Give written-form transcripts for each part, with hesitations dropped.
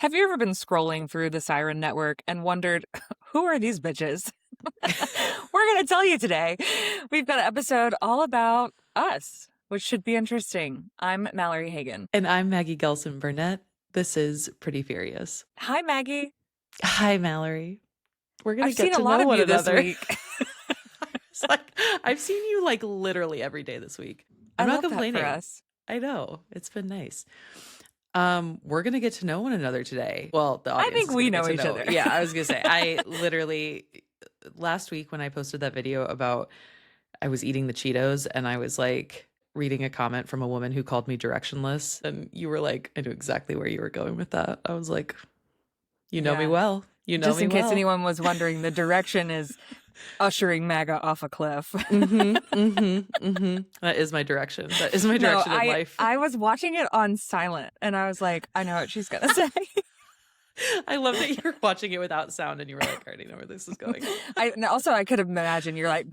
Have you ever been scrolling through the Siren Network and wondered, who are these bitches? We're going to tell you today. We've got an episode all about us, which should be interesting. I'm Mallory Hagan. And I'm Maggie Gelson Burnett. This is Pretty Furious. Hi, Maggie. Hi, Mallory. We're going I've to get seen to a lot know of one you this another. week. It's like, I've seen you like literally every day this week. I'm I not love complaining. that for us. I know. It's been nice. We're going to get to know one another today. Well, the audience think is we gonna know get to each other. Yeah, I was going to say, I literally, last week when I posted that video about I was eating the Cheetos and I was like reading a comment from a woman who called me directionless. And you were like, I knew exactly where you were going with that. I was like, you know me well. You know Just me in case well. anyone was wondering, the direction is ushering MAGA off a cliff. That is my direction. That is my direction in life. I was watching it on silent and I was like, I know what she's going to say. I love that you're watching it without sound and you were like, I already know where this is going. I could imagine you're like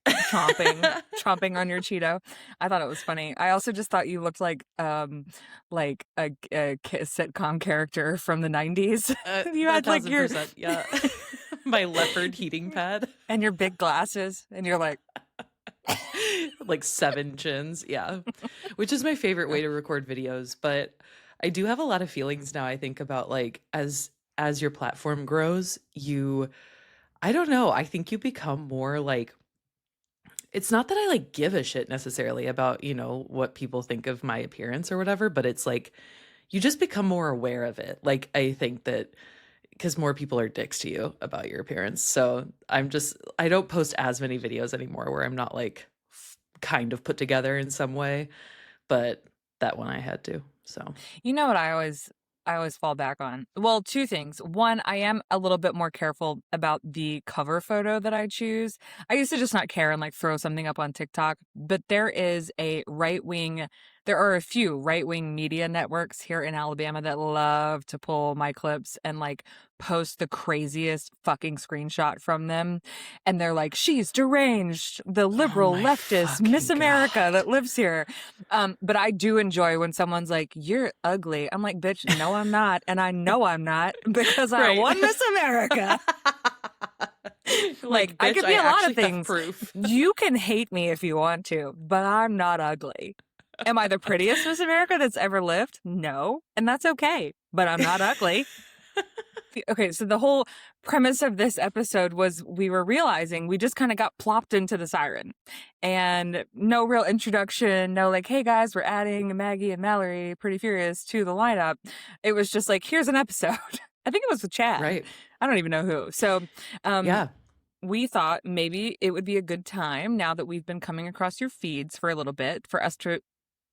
chomping on your Cheeto. I thought it was funny. I also just thought you looked like a sitcom character from the 90s. You had like your yeah. My leopard heating pad and your big glasses and you're like like 7 chins. Yeah. Which is my favorite way to record videos, but I do have a lot of feelings now. I think about like as your platform grows, I don't know, I think you become more like, it's not that I like give a shit necessarily about, what people think of my appearance or whatever, but it's like you just become more aware of it. Like I think that because more people are dicks to you about your appearance. So I don't post as many videos anymore where I'm not like kind of put together in some way, but that one I had to. So, you know what I always fall back on? Well, 2 things. One, I am a little bit more careful about the cover photo that I choose. I used to just not care and like throw something up on TikTok, but there are a few right-wing media networks here in Alabama that love to pull my clips and like post the craziest fucking screenshot from them. And they're like, she's deranged, the liberal leftist Miss America that lives here. But I do enjoy when someone's like, you're ugly. I'm like, bitch, no, I'm not. And I know I'm not because I won Miss America. Like I could be a lot of things. Proof. You can hate me if you want to, but I'm not ugly. Am I the prettiest Miss America that's ever lived? No. And that's okay. But I'm not ugly. Okay, so the whole premise of this episode was we were realizing we just kind of got plopped into the Siren. And no real introduction, no like, hey guys, we're adding Maggie and Mallory, Pretty Furious, to the lineup. It was just like, here's an episode. I think it was with Chad. Right. I don't even know who. So yeah. We thought maybe it would be a good time, now that we've been coming across your feeds for a little bit, for us to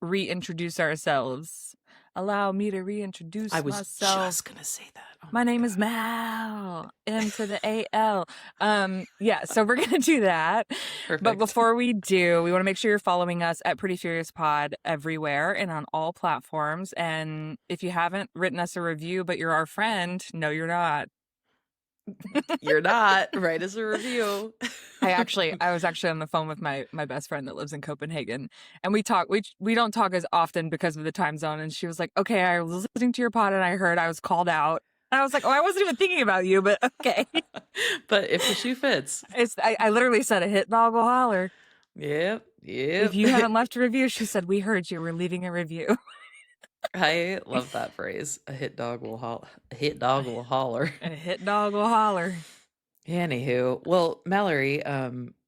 reintroduce ourselves. Allow me to reintroduce myself. I was just going to say that. Oh my name is Mal, M to the A-L. Yeah, so we're going to do that. Perfect. But before we do, we want to make sure you're following us at Pretty Furious Pod everywhere and on all platforms. And if you haven't written us a review, but you're our friend, no, you're not. You're not. Write us a review. I was actually on the phone with my best friend that lives in Copenhagen, and we don't talk as often because of the time zone. And she was like, okay, I was listening to your pod and I heard I was called out. And I was like, oh, I wasn't even thinking about you, but okay. But if the shoe fits. I literally said a hit dog will holler. Yep. If you haven't left a review, she said, we heard you. We're leaving a review. I love that phrase. A hit dog will holler. A hit dog will holler. A hit dog will holler. Anywho, well, Mallory,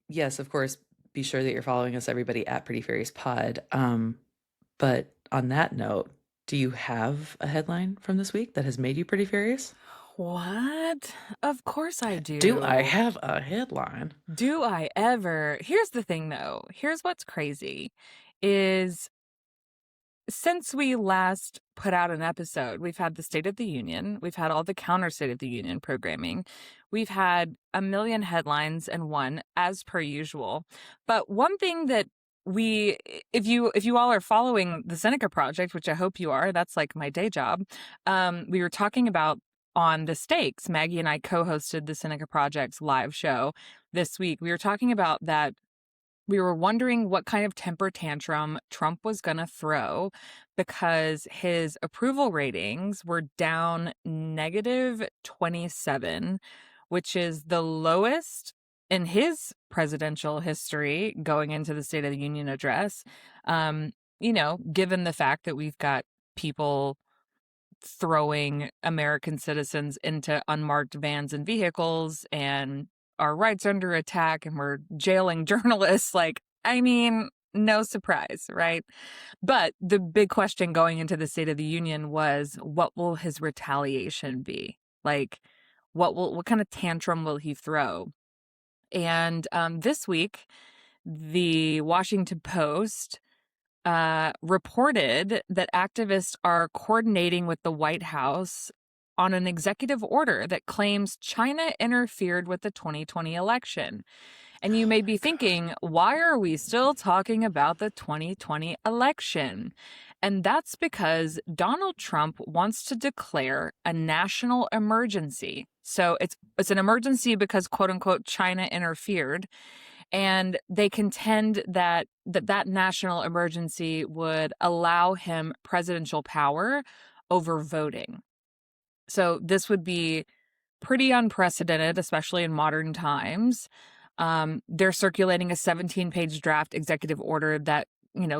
yes, of course, be sure that you're following us, everybody, at Pretty Furious Pod. But on that note, do you have a headline from this week that has made you pretty furious? What? Of course I do. Do I have a headline? Do I ever? Here's the thing, though. Here's what's crazy is, since we last put out an episode, we've had the State of the Union. We've had all the counter State of the Union programming. We've had a million headlines and one, as per usual. But one thing that if you all are following the Seneca Project, which I hope you are, that's like my day job. We were talking about on the stakes. Maggie and I co-hosted the Seneca Project's live show this week. We were talking about that we were wondering what kind of temper tantrum Trump was going to throw because his approval ratings were down -27, which is the lowest in his presidential history going into the State of the Union address. Given the fact that we've got people throwing American citizens into unmarked vans and vehicles and our rights under attack and we're jailing journalists. Like, I mean, no surprise, right? But the big question going into the State of the Union was, what will his retaliation be? Like, what kind of tantrum will he throw? And this week, the Washington Post reported that activists are coordinating with the White House on an executive order that claims China interfered with the 2020 election. And you may be thinking, why are we still talking about the 2020 election? And that's because Donald Trump wants to declare a national emergency. So it's an emergency because, quote unquote, China interfered. And they contend that national emergency would allow him presidential power over voting. So this would be pretty unprecedented, especially in modern times. They're circulating a 17-page draft executive order that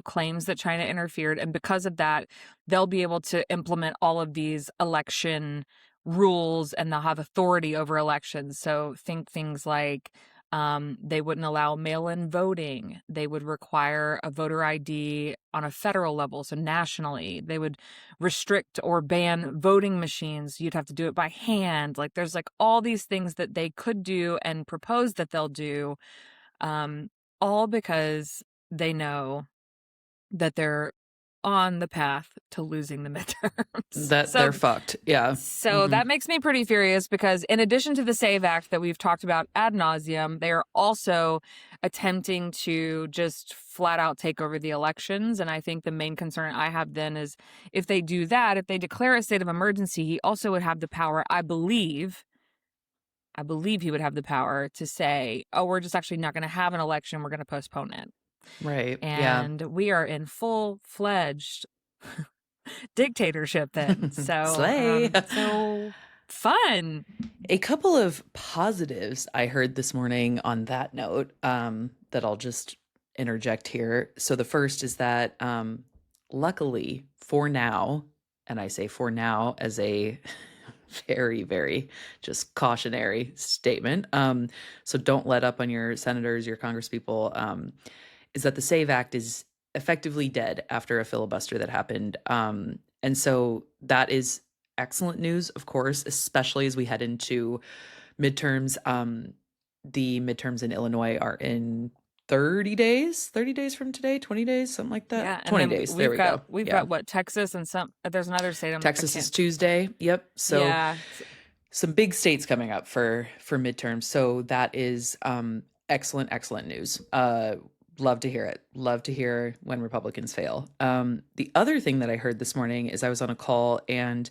claims that China interfered. And because of that, they'll be able to implement all of these election rules and they'll have authority over elections. So think things like they wouldn't allow mail-in voting. They would require a voter ID on a federal level, so nationally. They would restrict or ban voting machines. You'd have to do it by hand. Like there's like all these things that they could do and propose that they'll do, all because they know that they're on the path to losing the midterms. That they're fucked. Yeah. So that makes me pretty furious because in addition to the SAVE Act that we've talked about ad nauseum, they are also attempting to just flat out take over the elections. And I think the main concern I have then is if they do that, if they declare a state of emergency, he also would have the power, I believe he would have the power to say, oh, we're just actually not going to have an election. We're going to postpone it. Right. And we are in full-fledged dictatorship then. So, Slay. So fun. A couple of positives I heard this morning on that note that I'll just interject here. So the first is that luckily for now, and I say for now as a very, very just cautionary statement. So don't let up on your senators, your congresspeople, is that the SAVE Act is effectively dead after a filibuster that happened. And so that is excellent news, of course, especially as we head into midterms. The midterms in Illinois are in 30 days from today, 20 days, something like that. Yeah, 20 days. There we go. We've got what, Texas and there's another state. Texas is Tuesday. Yep. So yeah. Some big states coming up for midterms. So that is excellent news. Love to hear it. Love to hear when Republicans fail. The other thing that I heard this morning is I was on a call and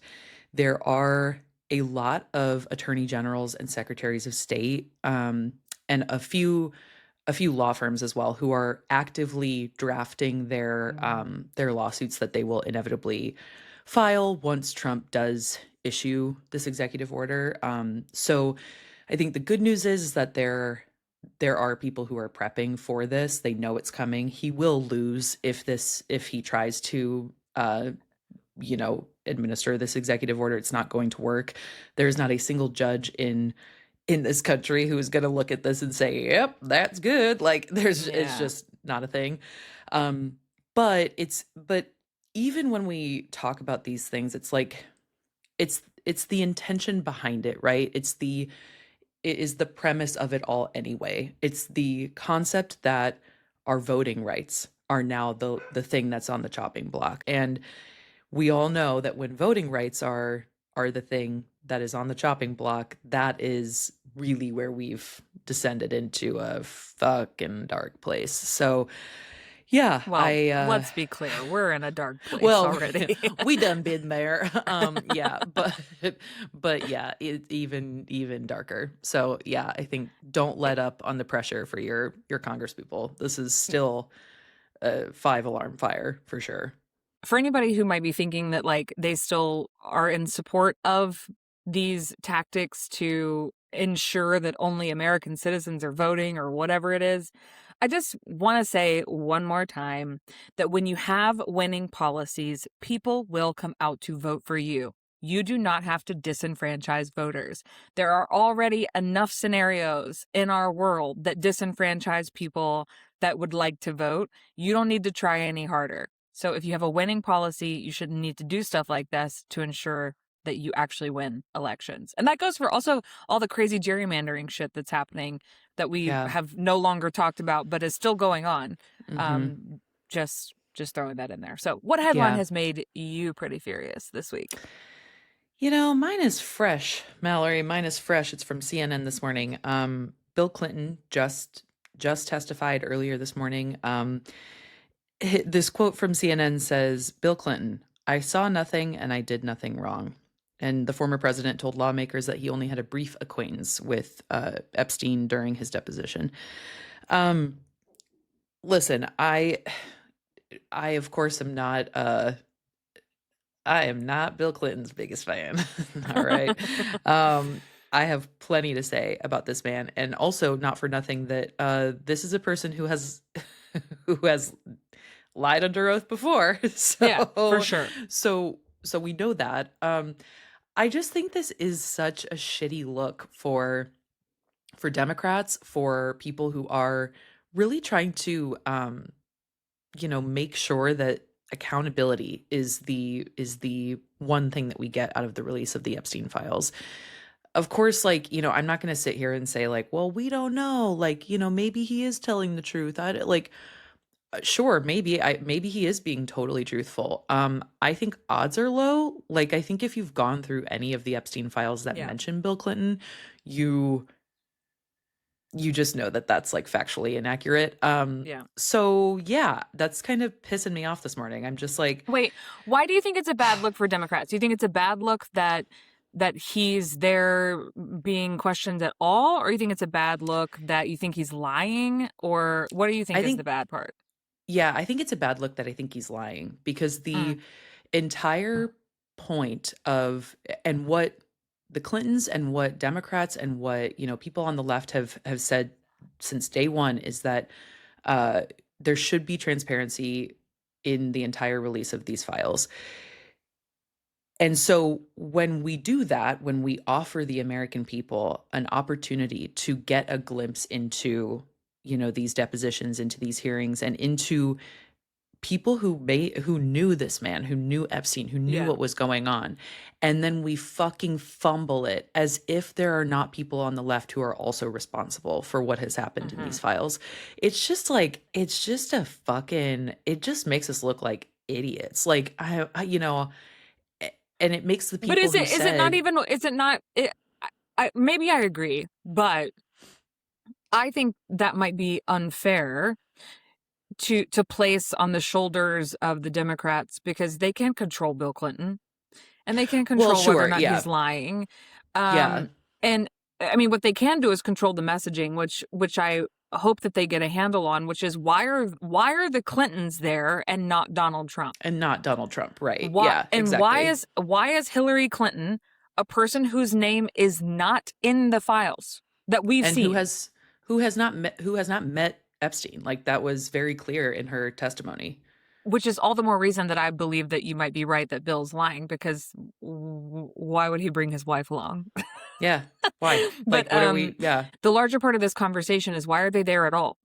there are a lot of attorney generals and secretaries of state and a few law firms as well who are actively drafting their lawsuits that they will inevitably file once Trump does issue this executive order. So I think the good news is that there are people who are prepping for this. They know it's coming. He will lose if he tries to, administer this executive order. It's not going to work. There's not a single judge in this country who is going to look at this and say, yep, that's good. Like it's just not a thing. But even when we talk about these things, it's like, it's the intention behind it, right? It is the premise of it all anyway. It's the concept that our voting rights are now the thing that's on the chopping block. And we all know that when voting rights are the thing that is on the chopping block, that is really where we've descended into a fucking dark place. So Yeah, Well, let's be clear. We're in a dark place well, already. we done been there. Yeah, but yeah, even darker. So yeah, I think don't let up on the pressure for your Congress people. This is still a 5 alarm fire for sure. For anybody who might be thinking that like they still are in support of these tactics to ensure that only American citizens are voting or whatever it is, I just want to say one more time that when you have winning policies, people will come out to vote for you. You do not have to disenfranchise voters. There are already enough scenarios in our world that disenfranchise people that would like to vote. You don't need to try any harder. So if you have a winning policy, you shouldn't need to do stuff like this to ensure that you actually win elections. And that goes for also all the crazy gerrymandering shit that's happening that we Yeah. have no longer talked about, but is still going on. Hmm. Just throwing that in there. So what headline Yeah. has made you pretty furious this week? Mine is fresh, Mallory. Mine is fresh. It's from CNN this morning. Bill Clinton just testified earlier this morning. This quote from CNN says, Bill Clinton, I saw nothing and I did nothing wrong. And the former president told lawmakers that he only had a brief acquaintance with Epstein during his deposition. Listen, I of course am not I am not Bill Clinton's biggest fan. All right. I have plenty to say about this man, and also not for nothing that this is a person who has who has lied under oath before. Yeah, for sure. So we know that. I just think this is such a shitty look for Democrats, for people who are really trying to make sure that accountability is the one thing that we get out of the release of the Epstein files. Of course, like, I'm not going to sit here and say like, well, we don't know, like, maybe he is telling the truth. Sure, maybe he is being totally truthful. I think odds are low. Like, I think if you've gone through any of the Epstein files that mention Bill Clinton, you just know that that's like factually inaccurate. So yeah, that's kind of pissing me off this morning. I'm just like, wait, why do you think it's a bad look for Democrats? Do you think it's a bad look that he's there being questioned at all, or you think it's a bad look that you think he's lying, or what do you think is the bad part? Yeah, I think it's a bad look that I think he's lying, because the entire point of, and what the Clintons and what Democrats and what, people on the left have said since day one is that there should be transparency in the entire release of these files. And so when we do that, when we offer the American people an opportunity to get a glimpse into, these depositions, into these hearings, and into people who knew this man, who knew Epstein, who knew what was going on, and then we fucking fumble it as if there are not people on the left who are also responsible for what has happened in these files. It's just like, it just makes us look like idiots. Like, and it makes the people. But is it not? Maybe I agree, but I think that might be unfair to place on the shoulders of the Democrats, because they can't control Bill Clinton and they can't control whether or not he's lying. And I mean, what they can do is control the messaging, which I hope that they get a handle on, which is why are the Clintons there and not Donald Trump? And not Donald Trump, right? And exactly. why is Hillary Clinton a person whose name is not in the files that we've seen, who has not met Epstein? Like, that was very clear in her testimony. Which is all the more reason that I believe that you might be right that Bill's lying, because why would he bring his wife along? Yeah, why? But what are we? Yeah. The larger part of this conversation is, why are they there at all?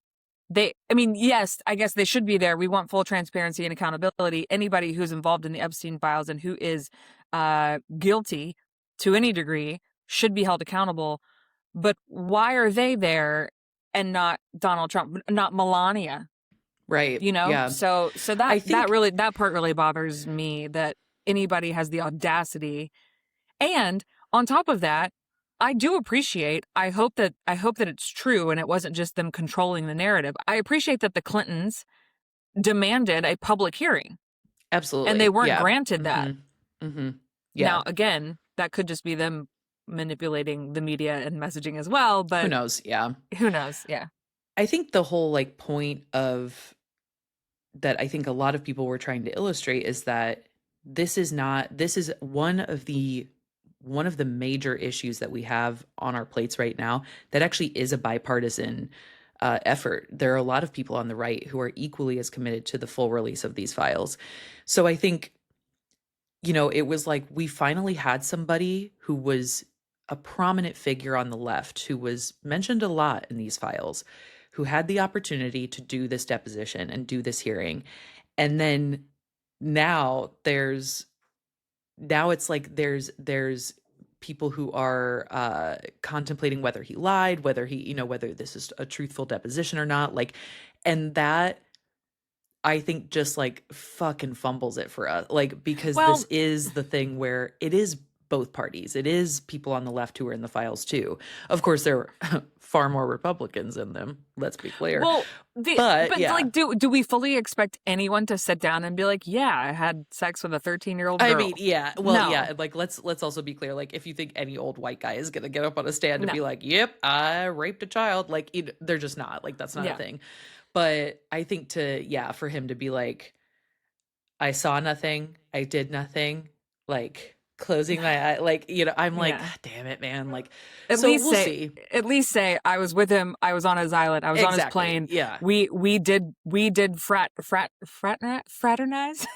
Yes, I guess they should be there. We want full transparency and accountability. Anybody who's involved in the Epstein files and who is guilty to any degree should be held accountable. But why are they there and not Donald Trump, not Melania? Right. Yeah. So that part really bothers me, that anybody has the audacity. And on top of that, I do appreciate, I hope that it's true and it wasn't just them controlling the narrative. I appreciate that the Clintons demanded a public hearing, and they Absolutely. weren't Yeah. granted that. Mm-hmm. Mm-hmm. Yeah. Now, again, that could just be them manipulating the media and messaging as well, Who but knows? Yeah. who knows? Yeah. I think the whole like point of that I think a lot of people were trying to illustrate is that this is not this is one of the major issues that we have on our plates right now that actually is a bipartisan effort. There are a lot of people on the right who are equally as committed to the full release of these files. So I think, it was like we finally had somebody who was a prominent figure on the left who was mentioned a lot in these files, who had the opportunity to do this deposition and do this hearing. And then now it's like there's people who are contemplating whether he lied, whether this is a truthful deposition or not. Like, and that I think just like fucking fumbles it for us. Like, because this Well, is the thing where it is both parties. It is people on the left who are in the files too. Of course, there are far more Republicans in them. Let's be clear. well, But yeah, like, do we fully expect anyone to sit down and be like, yeah, I had sex with a 13-year-old girl? I mean, yeah. Well, No. yeah. Like, let's also be clear. Like, if you think any old white guy is gonna get up on a stand and No. be like, "Yep, I raped a child," like, they're just not. Like, that's not Yeah. a thing. But I think for him to be like, I saw nothing, I did nothing, like closing my eye, like, I'm like, Yeah. God damn it, man. Like, At so least we'll say, see. at least say I was with him. I was on his island. I was on his Exactly. plane. Yeah. We did fraternize. Fraternize.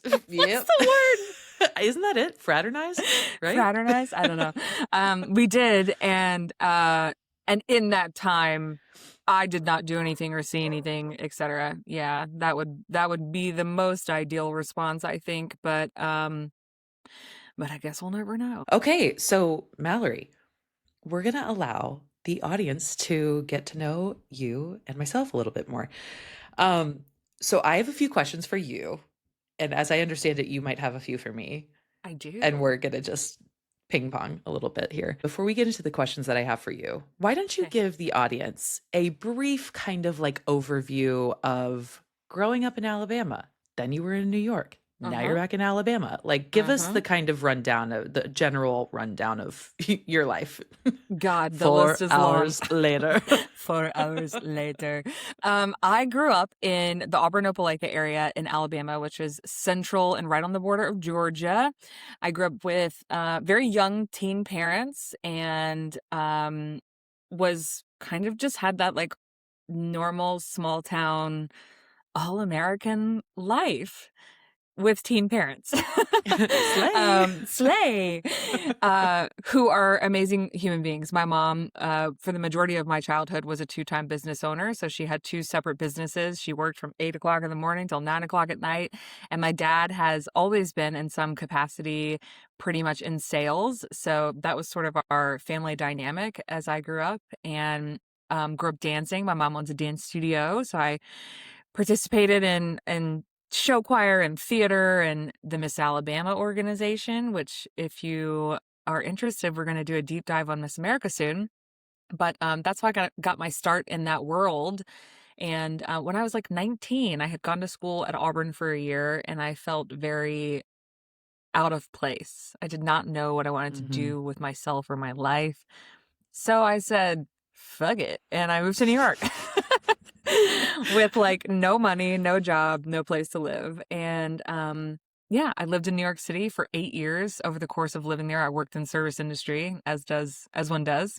Yep. What's the word? Isn't that it? Fraternize, right? Fraternize? I don't know. We did, and in that time, I did not do anything or see anything, etc. Yeah, that would be the most ideal response, I think. But I guess we'll never know. Okay, so Mallory, we're gonna allow the audience to get to know you and myself a little bit more. So I have a few questions for you, and as I understand it, you might have a few for me. I do. And we're gonna just ping pong a little bit here. Before we get into the questions that I have for you, why don't you Okay. give the audience a brief kind of like overview of growing up in Alabama? Then you were in New York. Now you're back in Alabama. Like, give us the kind of the general rundown of your life. God, the 4 list is hours later. 4 hours later. I grew up in the Auburn Opelika area in Alabama, which is central and right on the border of Georgia. I grew up with very young teen parents and was kind of just had that like normal small town all American life with teen parents. Slay. Slay. Who are amazing human beings. My mom, for the majority of my childhood, was a 2-time business owner. So she had 2 separate businesses. She worked from 8 o'clock in the morning till 9 o'clock at night. And my dad has always been in some capacity pretty much in sales. So that was sort of our family dynamic as I grew up, and grew up dancing. My mom owns a dance studio. So I participated in show choir and theater and the Miss Alabama organization, which if you are interested, we're going to do a deep dive on Miss America soon. But that's how I got my start in that world. And when I was like 19, I had gone to school at Auburn for a year, and I felt very out of place. I did not know what I wanted to do with myself or my life. So I said, fuck it. And I moved to New York. With like no money, no job, no place to live. And yeah, I lived in New York City for 8 years. Over the course of living there, I worked in service industry, as one does,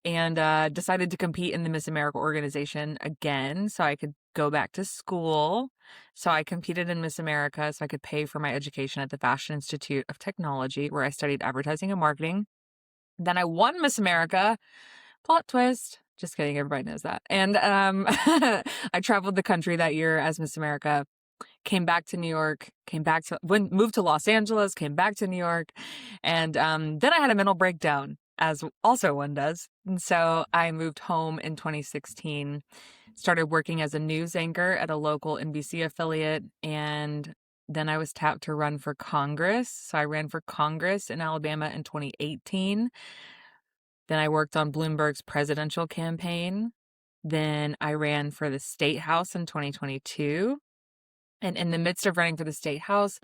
and decided to compete in the Miss America organization again so I could go back to school. So I competed in Miss America so I could pay for my education at the Fashion Institute of Technology, where I studied advertising and marketing. Then I won Miss America. Plot twist. Just kidding. Everybody knows that. And I traveled the country that year as Miss America, came back to New York, moved to Los Angeles, came back to New York. And then I had a mental breakdown, as also one does. And so I moved home in 2016, started working as a news anchor at a local NBC affiliate. And then I was tapped to run for Congress. So I ran for Congress in Alabama in 2018. Then I worked on Bloomberg's presidential campaign. Then I ran for the state house in 2022. And in the midst of running for the state house,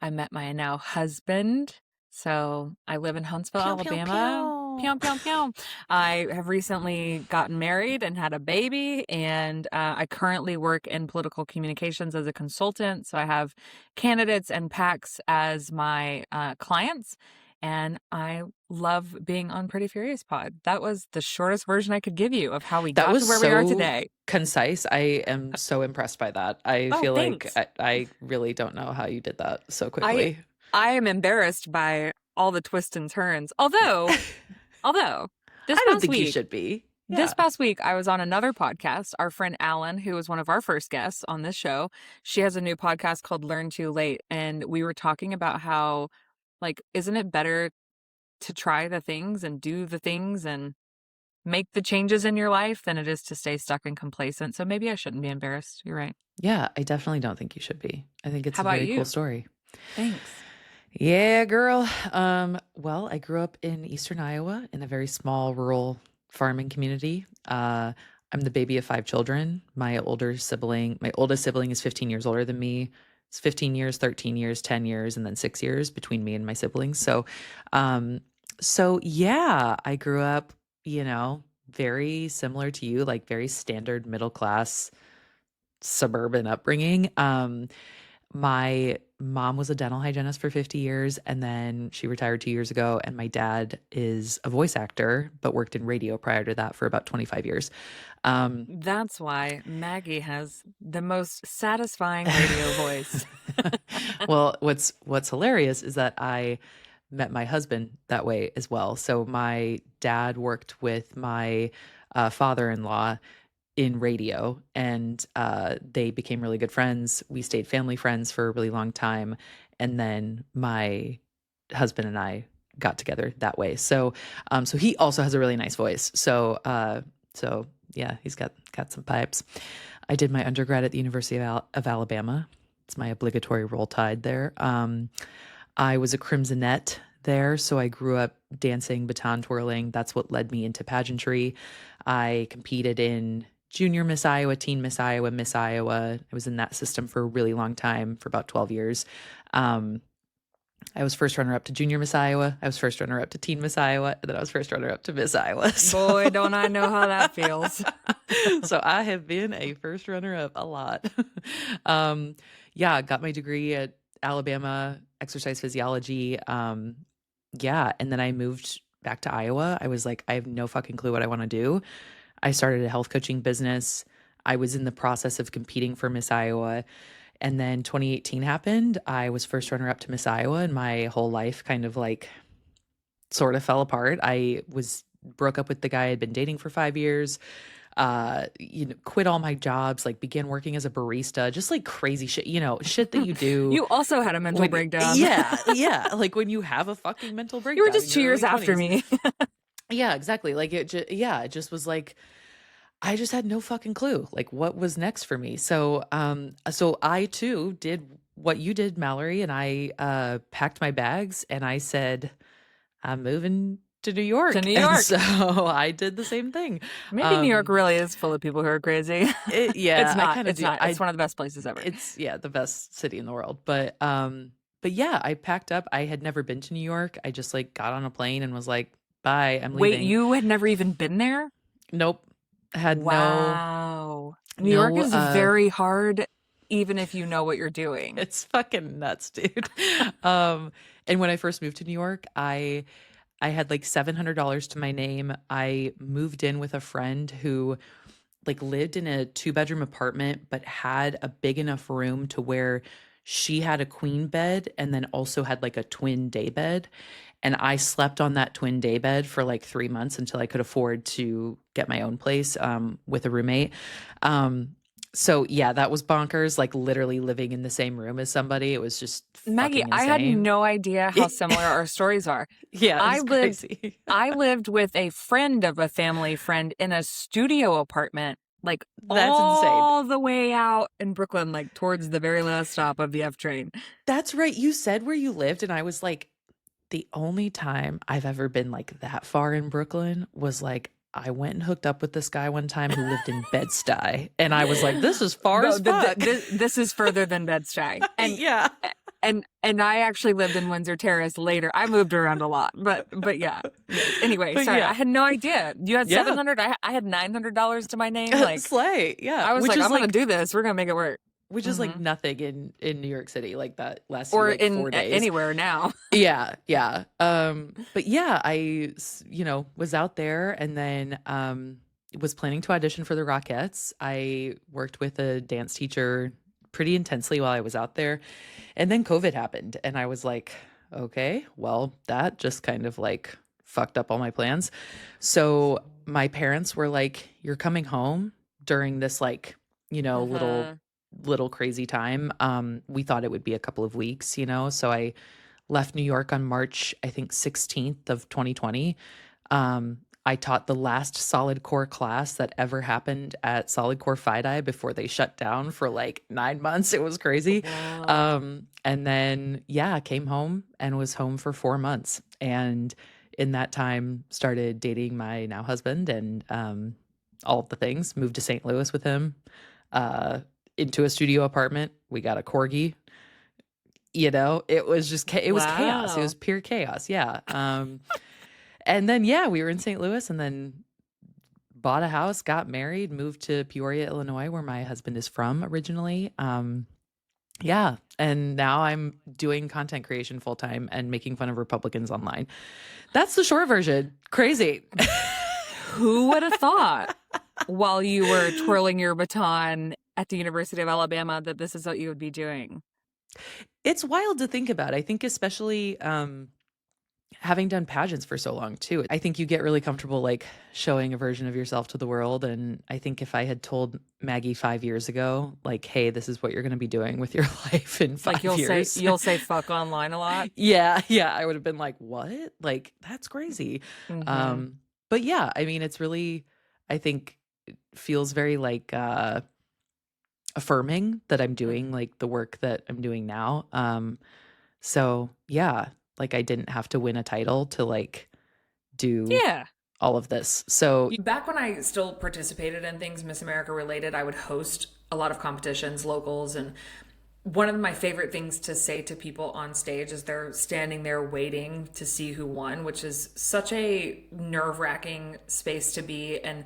I met my now husband. So I live in Huntsville, Pew, pew, Alabama. pew. Pew, pew, pew. I have recently gotten married and had a baby, and I currently work in political communications as a consultant. So I have candidates and PACs as my clients, and I love being on Pretty Furious Pod. That was the shortest version I could give you of how we That got to was where we are so today. concise. I am so impressed by that. I Oh, feel like thanks. I really don't know how you did that so I quickly. I am embarrassed by all the twists and turns. Although this I don't past think you week, should be. this Yeah. past week I was on another podcast. Our friend Alan, who was one of our first guests on this show, she has a new podcast called Learn Too Late, and we were talking about how, like, isn't it better to try the things and do the things and make the changes in your life than it is to stay stuck and complacent? So maybe I shouldn't be embarrassed. You're right. Yeah, I definitely don't think you should be. I think it's How a about very cool you? story. Thanks. Yeah, girl. Well, I grew up in Eastern Iowa in a very small rural farming community. I'm the baby of 5 children. My oldest sibling is 15 years older than me. It's 15 years, 13 years, 10 years, and then 6 years between me and my siblings. Um, so yeah, I grew up, very similar to you, like very standard middle class suburban upbringing. My mom was a dental hygienist for 50 years, and then she retired 2 years ago. And my dad is a voice actor, but worked in radio prior to that for about 25 years. That's why Maggie has the most satisfying radio voice. Well, what's hilarious is that I met my husband that way as well. So my dad worked with my father-in-law in radio, and they became really good friends. We stayed family friends for a really long time, and then my husband and I got together that way. So he also has a really nice voice. So yeah, he's got some pipes. I did my undergrad at the University of Alabama. It's my obligatory roll tide there. I was a Crimsonette there, so I grew up dancing, baton twirling. That's what led me into pageantry. I competed in Junior Miss Iowa, Teen Miss Iowa, Miss Iowa. I was in that system for a really long time, for about 12 years. I was first runner up to Junior Miss Iowa. I was first runner up to Teen Miss Iowa. And then I was first runner up to Miss Iowa. Boy, don't I know how that feels. So I have been a first runner up a lot. Yeah, got my degree at Alabama, exercise physiology. Yeah, and then I moved back to Iowa. I was like, I have no fucking clue what I want to do. I started a health coaching business. I was in the process of competing for Miss Iowa. And then 2018 happened. I was first runner up to Miss Iowa, and my whole life kind of like sort of fell apart. I broke up with the guy I'd been dating for 5 years. Quit all my jobs, like began working as a barista, just like crazy shit, shit that you do. You also had a mental breakdown. Yeah. Like when you have a fucking mental breakdown. You were just 2 years early after 20s. me. Yeah, exactly. Like it just was like, I just had no fucking clue, like what was next for me. So I too did what you did, Mallory, and I packed my bags and I said, I'm moving to New York. To New And York. so I did the same thing. Maybe New York really is full of people who are crazy. Yeah, It's not. I It's not. It's one of the best places ever. It's the best city in the world. But yeah, I packed up. I had never been to New York. I just like got on a plane and was like, bye, I'm leaving. Wait, you had never even been there? Nope. Had wow. New York is very hard, even if you know what you're doing. It's fucking nuts, dude. And when I first moved to New York, I had like $700 to my name. I moved in with a friend who like lived in a 2-bedroom apartment, but had a big enough room to where she had a queen bed and then also had like a twin day bed. And I slept on that twin day bed for like 3 months until I could afford to get my own place with a roommate. So yeah, that was bonkers. Like literally living in the same room as somebody. It was just Maggie, fucking I had insane. no idea how similar our stories are. Yeah, it's crazy. I lived with a friend of a family friend in a studio apartment, like That's all insane. the way out in Brooklyn, like towards the very last stop of the F train. That's right. You said where you lived, and I was like, the only time I've ever been like that far in Brooklyn was like I went and hooked up with this guy one time who lived in Bed-Stuy, and I was like, this is far as fuck. This is further than Bed-Stuy. And yeah. And I actually lived in Windsor Terrace later. I moved around a lot, but yeah. Anyway, sorry, I had no idea. You had $700. I had $900 to my name. Like slay, yeah. I was like, I'm gonna do this. We're gonna make it work. Which is like nothing in New York City, like that lasts or like 4 days. Anywhere now. yeah. But yeah, I was out there and then was planning to audition for the Rockettes. I worked with a dance teacher pretty intensely while I was out there. And then COVID happened and I was like, okay, well, that just kind of like fucked up all my plans. So my parents were like, you're coming home during this like, little crazy time. We thought it would be a couple of weeks, so I left New York on March, I think 16th of 2020. I taught the last solid core class that ever happened at Solid Core FIDI before they shut down for like 9 months. It was crazy. Wow. And then, came home and was home for 4 months. And in that time, started dating my now husband and all of the things. Moved to St. Louis with him, into a studio apartment. We got a corgi. It was just it was chaos. It was pure chaos. Yeah. And then, we were in St. Louis and then bought a house, got married, moved to Peoria, Illinois, where my husband is from originally. And now I'm doing content creation full time and making fun of Republicans online. That's the short version. Crazy. Who would have thought while you were twirling your baton at the University of Alabama that this is what you would be doing? It's wild to think about. I think especially having done pageants for so long too, I think you get really comfortable like showing a version of yourself to the world. And I think if I had told Maggie 5 years ago, like, hey, this is what you're going to be doing with your life in 5 years. You'll say fuck online a lot. Yeah. I would have been like, what? Like, that's crazy. But yeah, I mean, it's really, I think it feels very like affirming that I'm doing like the work that I'm doing now. So yeah, like I didn't have to win a title to like do all of this. So back when I still participated in things Miss America related, I would host a lot of competitions, locals, and one of my favorite things to say to people on stage is they're standing there waiting to see who won, which is such a nerve-wracking space to be. And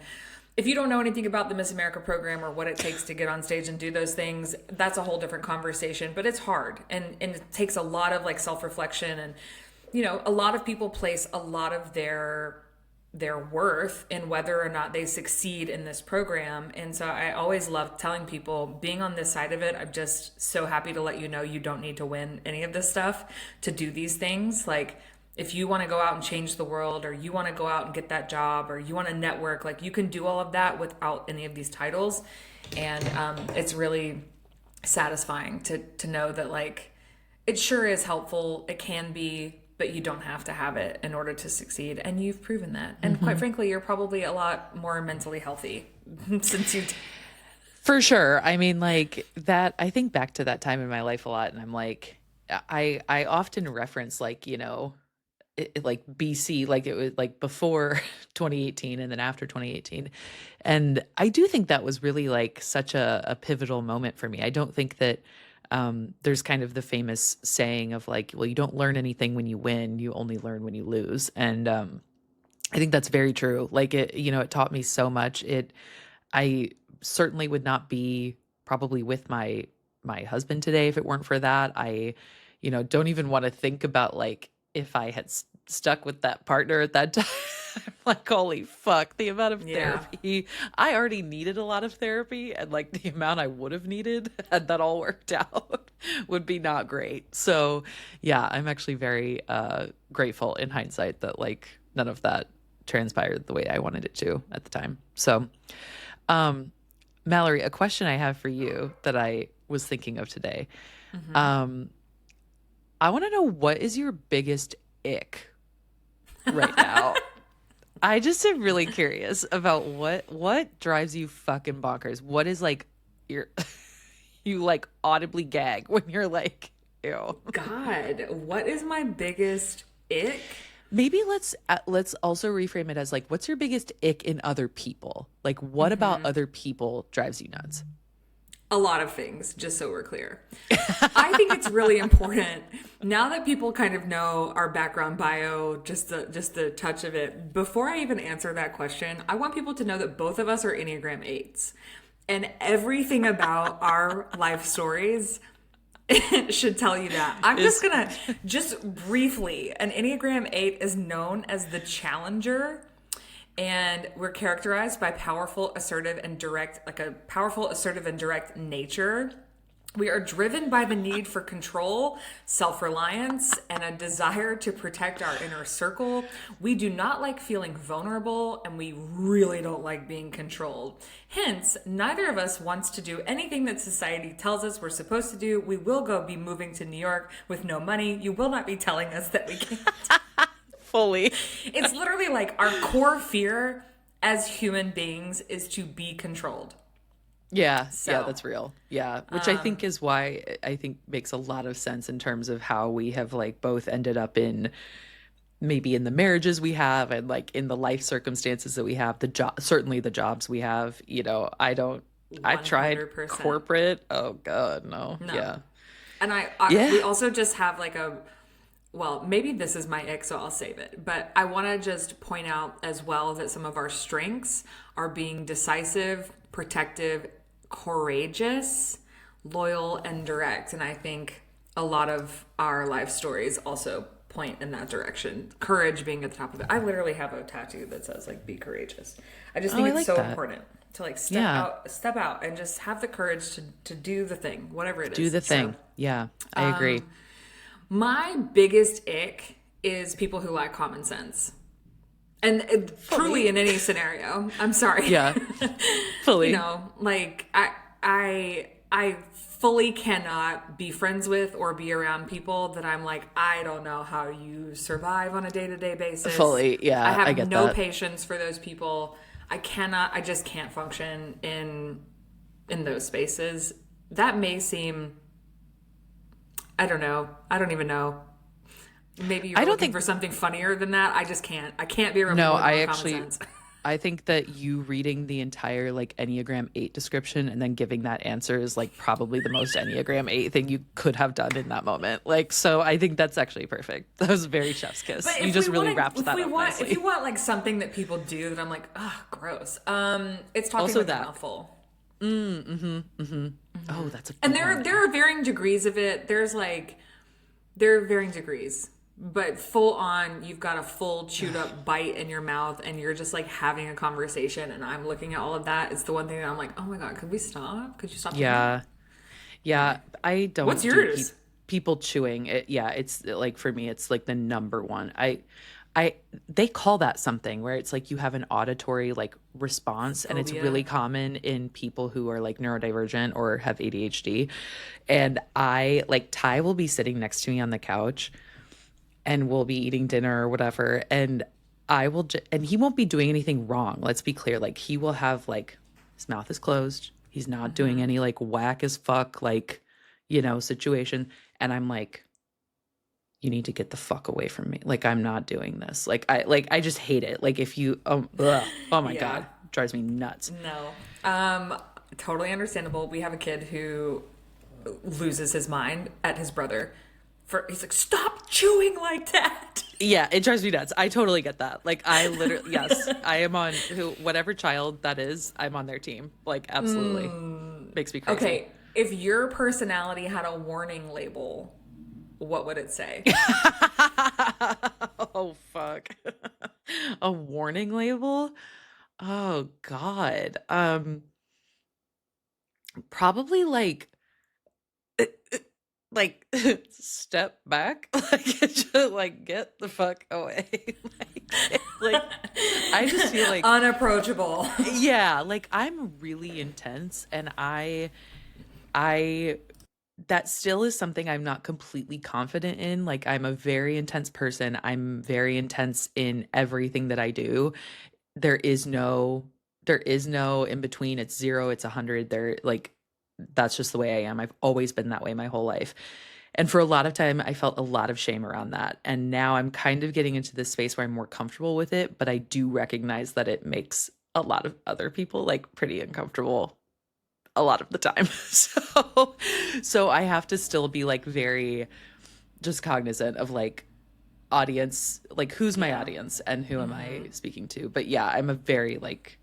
if you don't know anything about the Miss America program or what it takes to get on stage and do those things, that's a whole different conversation, but it's hard. And it takes a lot of like self-reflection. And, a lot of people place a lot of their worth in whether or not they succeed in this program. And so I always love telling people, being on this side of it, I'm just so happy to let you know you don't need to win any of this stuff to do these things. Like, if you want to go out and change the world, or you want to go out and get that job, or you want to network, like you can do all of that without any of these titles. And it's really satisfying to know that like it sure is helpful. It can be, but you don't have to have it in order to succeed. And you've proven that. And quite frankly, you're probably a lot more mentally healthy since you. For sure. I mean, like that, I think back to that time in my life a lot. And I'm like, I often reference like, like BC, like it was like before 2018 and then after 2018. And I do think that was really like such a pivotal moment for me. I don't think that there's kind of the famous saying of like, well, you don't learn anything when you win, you only learn when you lose. And I think that's very true. Like it taught me so much. I certainly would not be probably with my husband today if it weren't for that. I, don't even want to think about like, if I had stuck with that partner at that time, I'm like, holy fuck, the amount of therapy. I already needed a lot of therapy, and like the amount I would have needed had that all worked out would be not great. So yeah, I'm actually very grateful in hindsight that like none of that transpired the way I wanted it to at the time. So Mallory, a question I have for you that I was thinking of today. I want to know, what is your biggest ick right now? I just am really curious about what drives you fucking bonkers. What is like you like audibly gag when you're like, ew. God, what is my biggest ick? Maybe let's also reframe it as like, what's your biggest ick in other people? Like, what about other people drives you nuts? A lot of things, just so we're clear. I think it's really important now that people kind of know our background bio, just the touch of it. Before I even answer that question, I want people to know that both of us are Enneagram 8s. And everything about our life stories should tell you that. I'm just gonna just briefly, an Enneagram 8 is known as the challenger, and we're characterized by powerful, assertive, and direct, like a powerful, assertive, and direct nature. We are driven by the need for control, self-reliance, and a desire to protect our inner circle. We do not like feeling vulnerable, and we really don't like being controlled. Hence, neither of us wants to do anything that society tells us we're supposed to do. We will go be moving to New York with no money. You will not be telling us that we can't. Fully. It's literally like our core fear as human beings is to be controlled. Yeah, So, that's real. Yeah, which I think is why I think makes a lot of sense in terms of how we have like both ended up in maybe in the marriages we have and like in the life circumstances that we have, the job, certainly the jobs we have. I tried 100%. corporate. Oh God, no. No. Yeah. And Yeah. we also just have like well, maybe this is my ick, so I'll save it. But I want to just point out as well that some of our strengths are being decisive, protective, courageous, loyal, and direct. And I think a lot of our life stories also point in that direction. Courage being at the top of it. I literally have a tattoo that says like be courageous. I just think I it's like so that. important to like Yeah. step out and just have the courage to do the thing, whatever it is. Do the thing. So, Yeah, I agree. my biggest ick is people who lack common sense. And truly in any scenario. I'm sorry. Yeah. Fully. Like I fully cannot be friends with or be around people that I'm like, I don't know how you survive on a day-to-day basis. Fully. Yeah, I have I get no that. patience for those people. I just can't function in those spaces. That may seem, I don't know. I don't even know. Maybe you're looking for something funnier than that. I just can't. I can't be around No, people with I no actually, common sense. I think that you reading the entire like Enneagram 8 description and then giving that answer is like probably the most Enneagram 8 thing you could have done in that moment. Like, so I think that's actually perfect. That was very chef's kiss. But You if just we really wanna- wrapped if that we up want, nicely. If you want like something that people do that I'm like, oh, gross. It's talking Also with that. a mouthful. Oh, that's a And good one. there are varying degrees of it. There are varying degrees. But full on, you've got a full chewed up bite in your mouth and you're just like having a conversation and I'm looking at all of that. It's the one thing that I'm like, oh my God, could we stop? Could you stop doing that? Yeah. I don't What's do yours? people chewing. It's like for me, it's like the number one. They call that something where it's like you have an auditory like response and it's Phobia. really common in people who are like neurodivergent or have ADHD. And Ty will be sitting next to me on the couch and we'll be eating dinner or whatever. And and he won't be doing anything wrong. Let's be clear. Like he will have like his mouth is closed. He's not doing any like whack as fuck, like, situation. And I'm like, you need to get the fuck away from me. Like, I'm not doing this. I just hate it. Like if you, oh my Yeah. God, drives me nuts. No. Totally understandable. We have a kid who loses his mind at his brother. He's like, stop chewing like that. Yeah, it drives me nuts. I totally get that. Like, I literally, yes, I am on whatever child that is, I'm on their team. Like, absolutely. Makes me crazy. Okay, if your personality had a warning label, what would it say? Oh, fuck. A warning label? Oh, God. Probably like step back, like just like get the fuck away. like I just feel like Unapproachable. yeah, like I'm really intense and I that still is something I'm not completely confident in. Like I'm a very intense person. I'm very intense in everything that I do. There is no in between. It's 0, it's 100. That's just the way I am. I've always been that way my whole life. And for a lot of time, I felt a lot of shame around that. And now I'm kind of getting into this space where I'm more comfortable with it, but I do recognize that it makes a lot of other people like pretty uncomfortable a lot of the time. So I have to still be like very just cognizant of like audience, like who's my audience and who am I speaking to. But yeah, I'm a very like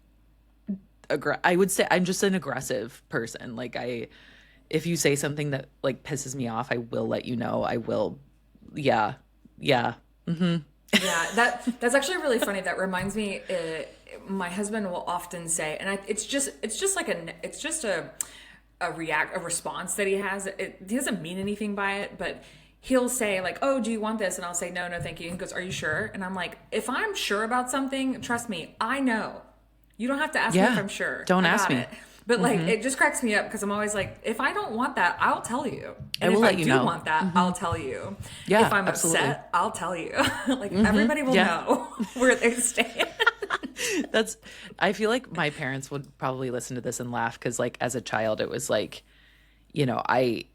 I would say I'm just an aggressive person. Like if you say something that like pisses me off, I will let you know. I will. Yeah. Yeah. Yeah, that's actually really funny. That reminds me, my husband will often say, and it's just a response that he has. He doesn't mean anything by it, but he'll say like, "Oh, do you want this?" And I'll say, "No, no, thank you." And he goes, "Are you sure?" And I'm like, "If I'm sure about something, trust me, I know. You don't have to ask me if I'm sure. Don't I ask got me. it." But like, it just cracks me up because I'm always like, if I don't want that, I'll tell you. And I will if let I you do know. want that, I'll tell you. Yeah, If I'm absolutely. upset, I'll tell you. Like everybody will Yeah. know where they stand. I feel like my parents would probably listen to this and laugh because like as a child, it was like, you know, I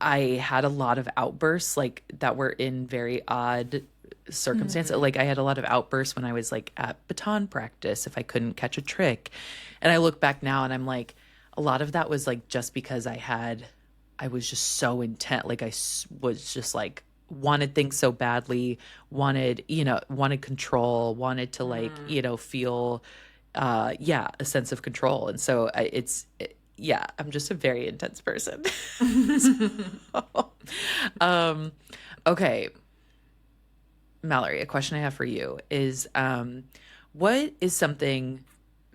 had a lot of outbursts like that were in very odd circumstances. Like I had a lot of outbursts when I was like at baton practice if I couldn't catch a trick. And I look back now and I'm like, a lot of that was like just because I was just so intent. Like was just like wanted things so badly, wanted control, wanted to like, feel, a sense of control. And so yeah, I'm just a very intense person. Okay. Mallory, a question I have for you is, what is something,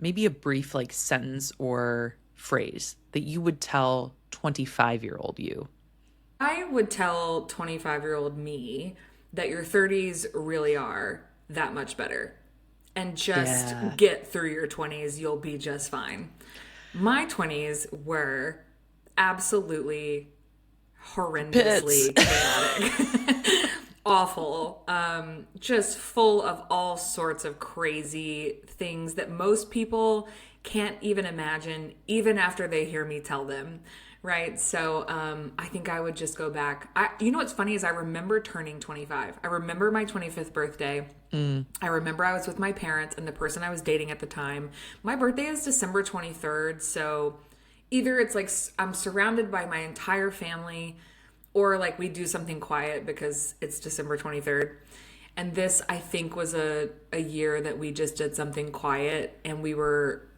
maybe a brief like sentence or phrase that you would tell 25-year-old you? I would tell 25-year-old me that your 30s really are that much better. And just Yeah. get through your 20s, you'll be just fine. My 20s were absolutely horrendously chaotic. Awful. Just full of all sorts of crazy things that most people can't even imagine, even after they hear me tell them. Right. So I think I would just go back. You know what's funny is I remember turning 25. I remember my 25th birthday. I remember I was with my parents and the person I was dating at the time. My birthday is December 23rd. So either it's like I'm surrounded by my entire family, or like we do something quiet because it's December 23rd. And this, I think, was a year that we just did something quiet and we were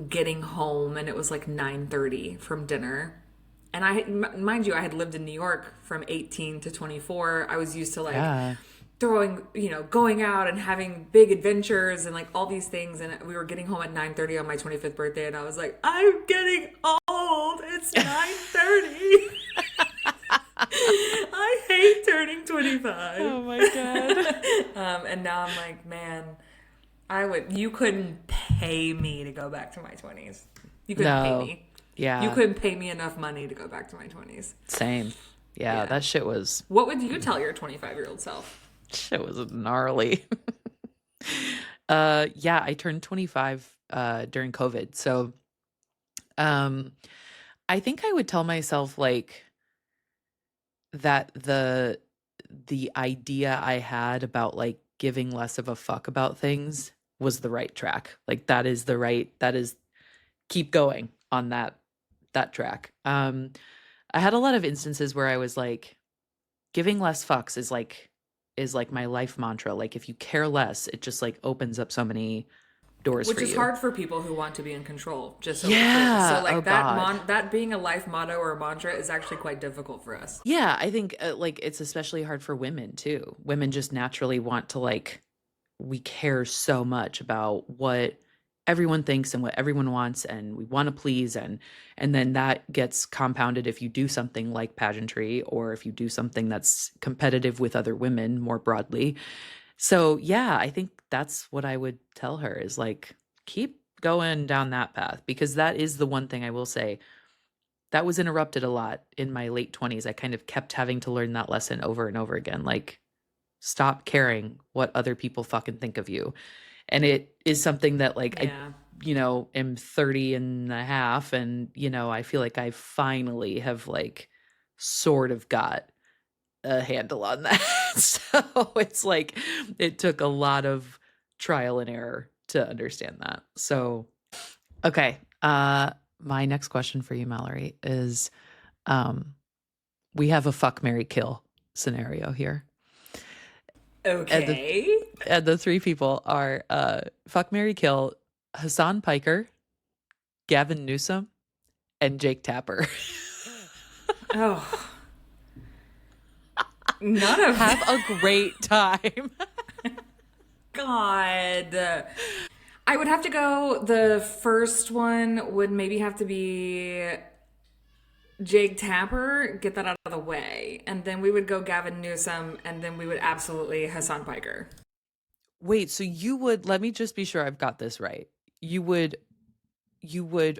getting home and it was like 9:30 from dinner. And mind you, I had lived in New York from 18 to 24. I was used to like Yeah. throwing, going out and having big adventures and like all these things. And we were getting home at 9:30 on my 25th birthday. And I was like, I'm getting old. It's 9:30. I hate turning 25. Oh my God. And now I'm like, man, you couldn't pay me to go back to my 20s. You couldn't pay me. Yeah. You couldn't pay me enough money to go back to my 20s. Same. Yeah, that shit was What would you tell your 25-year-old self? gnarly. Yeah, I turned 25 during COVID. So I think I would tell myself like that the idea I had about like giving less of a fuck about things was the right track. Like that is keep going on that track. I had a lot of instances where I was like, giving less fucks is like my life mantra. Like if you care less, it just like opens up so many doors Which for is you. hard for people who want to be in control. Just so Yeah. So like Oh, that God. that being a life motto or a mantra is actually quite difficult for us. Yeah, I think like it's especially hard for women too. Women just naturally want to like, we care so much about what everyone thinks and what everyone wants, and we want to please, and then that gets compounded if you do something like pageantry or if you do something that's competitive with other women more broadly. So yeah, I think that's what I would tell her is like, keep going down that path, because that is the one thing I will say that was interrupted a lot in my late 20s. I kind of kept having to learn that lesson over and over again. Like, stop caring what other people fucking think of you. And it is something that like Yeah. I am 30 and a half, and I feel like I finally have like sort of got a handle on that. So it's like it took a lot of trial and error to understand that. So okay, my next question for you, Mallory, is we have a fuck, marry, kill scenario here. Okay. And the three people are fuck, marry, kill Hassan Piker, Gavin Newsom, and Jake Tapper. Oh. None of Have a great time. God. I would have to go, the first one would maybe have to be Jake Tapper, get that out of the way. And then we would go Gavin Newsom, and then we would absolutely Hassan Piker. Wait, so you would, let me just be sure I've got this right. You would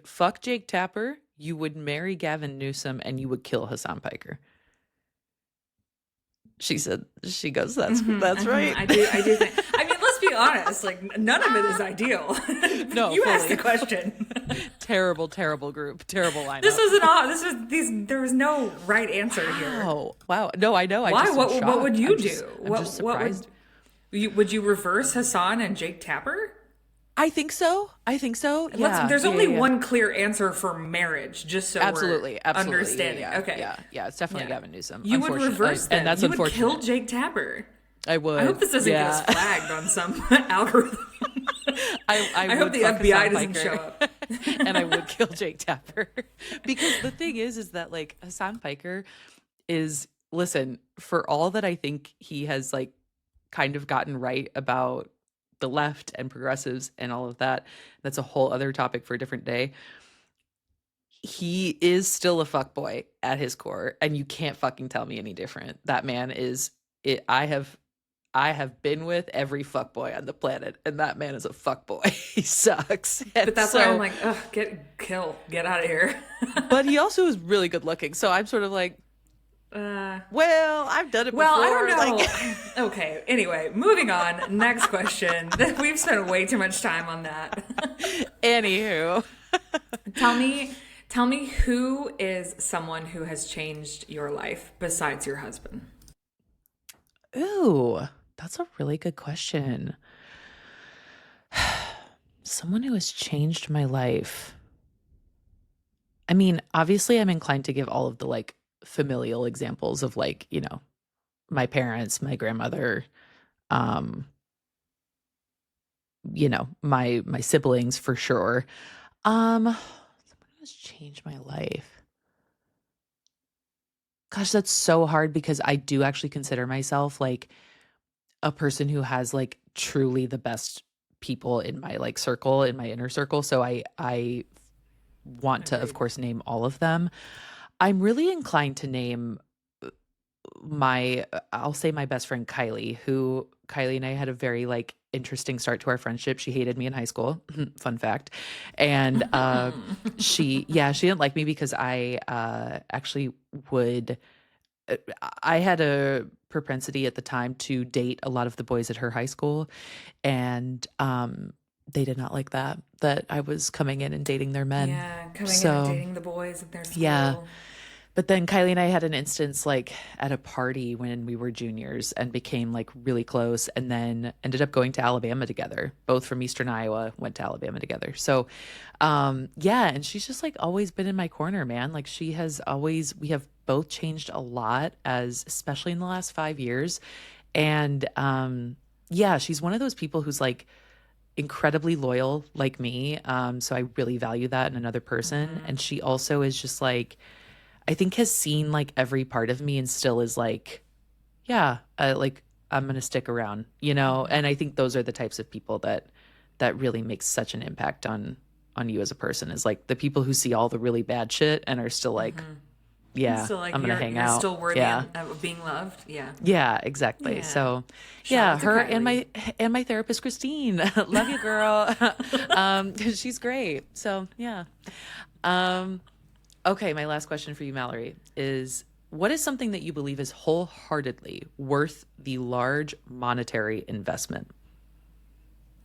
fuck Jake Tapper, you would marry Gavin Newsom, and you would kill Hassan Piker. She goes, that's right. I do think, I mean, let's be honest, like, none of it is ideal. No, you fully. asked the question. Terrible group, terrible lineup. There was no right answer here. Oh, wow. No, I know. Why? What would you do? I'm just surprised. Would you reverse Hassan and Jake Tapper? I think so. Yeah. There's only one clear answer for marriage, just so absolutely we're understanding. Yeah, okay. Yeah. It's definitely Gavin Newsom. You would reverse them. And that's you would unfortunate. kill Jake Tapper. I would. I hope this doesn't get us flagged on some algorithm. I hope the FBI doesn't show up. And I would kill Jake Tapper. Because the thing is that like Hassan Piker is, listen, for all that I think he has like kind of gotten right about the left and progressives and all of that, that's a whole other topic for a different day. He is still a fuckboy at his core, and you can't fucking tell me any different. That man is it. I have been with every fuckboy on the planet, and that man is a fuckboy. He sucks. But that's why I'm like, ugh, get out of here. But he also is really good looking, so I'm sort of like, well, I've done it before. Well, I don't know. Okay, anyway, moving on. Next question. We've spent way too much time on that. Anywho. Tell me who is someone who has changed your life besides your husband? Ooh, that's a really good question. Someone who has changed my life. I mean, obviously I'm inclined to give all of the like familial examples of like, you know, my parents, my grandmother, you know, my siblings for sure. Someone who has changed my life. Gosh, that's so hard because I do actually consider myself like a person who has like truly the best people in my like circle, in my inner circle. So I want to, of course, name all of them. I'm really inclined to name I'll say my best friend Kylie and I had a very like interesting start to our friendship. She hated me in high school. Fun fact. And she didn't like me because I actually I had a propensity at the time to date a lot of the boys at her high school. And they did not like that I was coming in and dating their men. Yeah, in and dating the boys at their school. Yeah. But then Kylie and I had an instance like at a party when we were juniors and became like really close, and then ended up going to Alabama together. Both from Eastern Iowa, went to Alabama together. So and she's just like always been in my corner, man. Like we have both changed a lot, especially in the last 5 years. And she's one of those people who's like incredibly loyal like me. So I really value that in another person. Mm-hmm. And she also is just like, I think has seen like every part of me and still is like, like I'm going to stick around, you know? And I think those are the types of people that really makes such an impact on you as a person, is like the people who see all the really bad shit and are still like, still like, I'm going to hang out. You're still worthy of being loved. Yeah. Yeah, exactly. Yeah. So her and my therapist, Christine, love you, girl. She's great. So yeah. Okay, my last question for you, Mallory, is what is something that you believe is wholeheartedly worth the large monetary investment?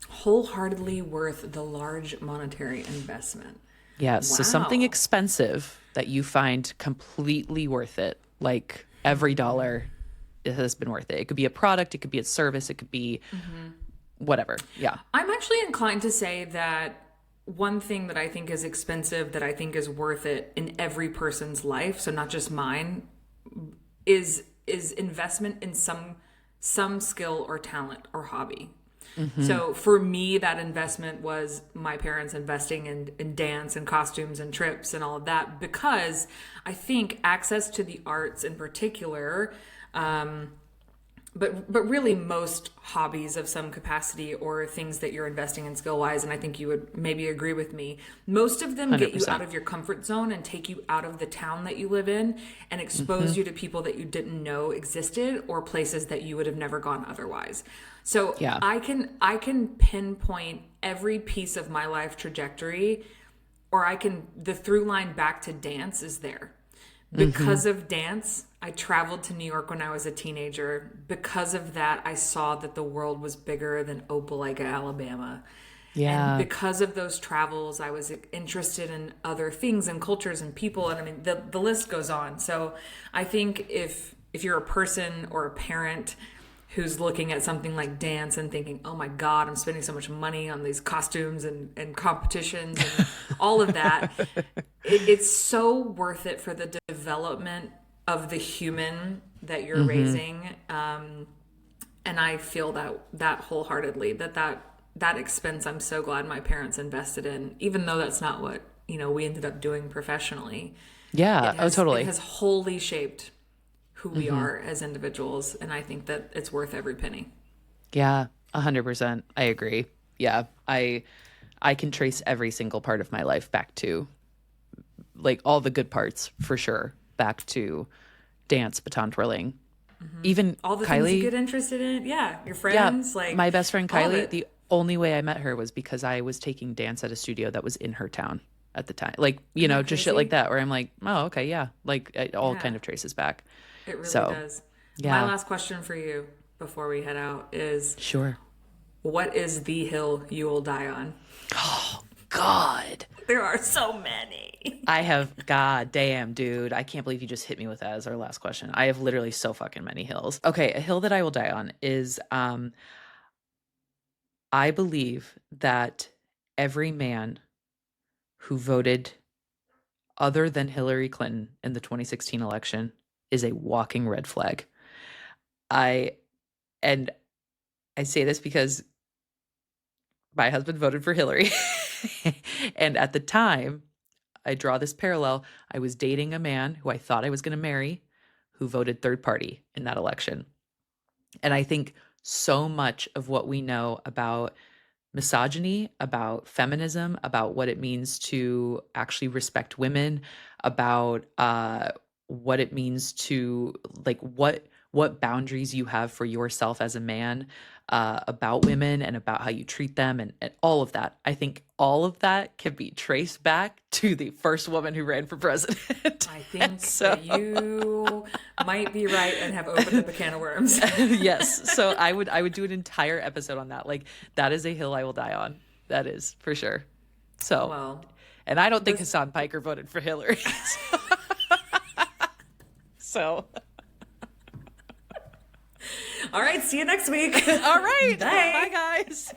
Wholeheartedly worth the large monetary investment. Yes, wow. So something expensive that you find completely worth it Like every dollar it has been worth it. It could be a product, it could be a service, it could be whatever. Yeah. I'm actually inclined to say that one thing that I think is expensive that I think is worth it in every person's life, so not just mine, is investment in some skill or talent or hobby. So for me, that investment was my parents investing in dance and costumes and trips and all of that, because I think access to the arts in particular, but really most hobbies of some capacity or things that you're investing in skill wise, and I think you would maybe agree with me, most of them get you 100%. out of your comfort zone and take you out of the town that you live in and expose you to people that you didn't know existed or places that you would have never gone otherwise. So Yeah. I can pinpoint every piece of my life trajectory, or the through line back to dance is there. Because of dance, I traveled to New York when I was a teenager. Because of that, I saw that the world was bigger than Opelika, Alabama. Yeah. And because of those travels, I was interested in other things and cultures and people. And I mean, the list goes on. So I think if you're a person or a parent who's looking at something like dance and thinking, oh my God, I'm spending so much money on these costumes and competitions and all of that, it's so worth it for the development of the human that you're raising. And I feel that wholeheartedly, that expense, I'm so glad my parents invested in, even though that's not what, we ended up doing professionally. Yeah. Totally. It has wholly shaped who we are as individuals. And I think that it's worth every penny. Yeah, 100%. I agree. Yeah, I can trace every single part of my life back to, like, all the good parts for sure, back to dance, baton twirling, even All the Kylie. things you get interested in. Yeah. Your Yeah, friends. Like my best friend all of Kylie. it. The only way I met her was because I was taking dance at a studio that was in her town at the time. Like, that just shit crazy? like that, where I'm like, oh, okay, yeah. Like, it all Yeah. kind of traces back. It really So, does. yeah. My last question for you before we head out is, Sure. what is the hill you will die on? God. There are so many. I have, god damn, dude. I can't believe you just hit me with that as our last question. I have literally so fucking many hills. Okay, a hill that I will die on is I believe that every man who voted other than Hillary Clinton in the 2016 election is a walking red flag. I say this because my husband voted for Hillary. And at the time, I draw this parallel. I was dating a man who I thought I was going to marry who voted third party in that election. And I think so much of what we know about misogyny, about feminism, about what it means to actually respect women, about what it means to, like, what boundaries you have for yourself as a man, about women and about how you treat them, and all of that. I think all of that can be traced back to the first woman who ran for president. I think that you might be right and have opened up a can of worms. Yes. So I would do an entire episode on that. Like, that is a hill I will die on. That is for sure. So, Well, and I don't think Hassan Piker voted for Hillary. So. all right. See you next week. All right. Bye. Bye, guys.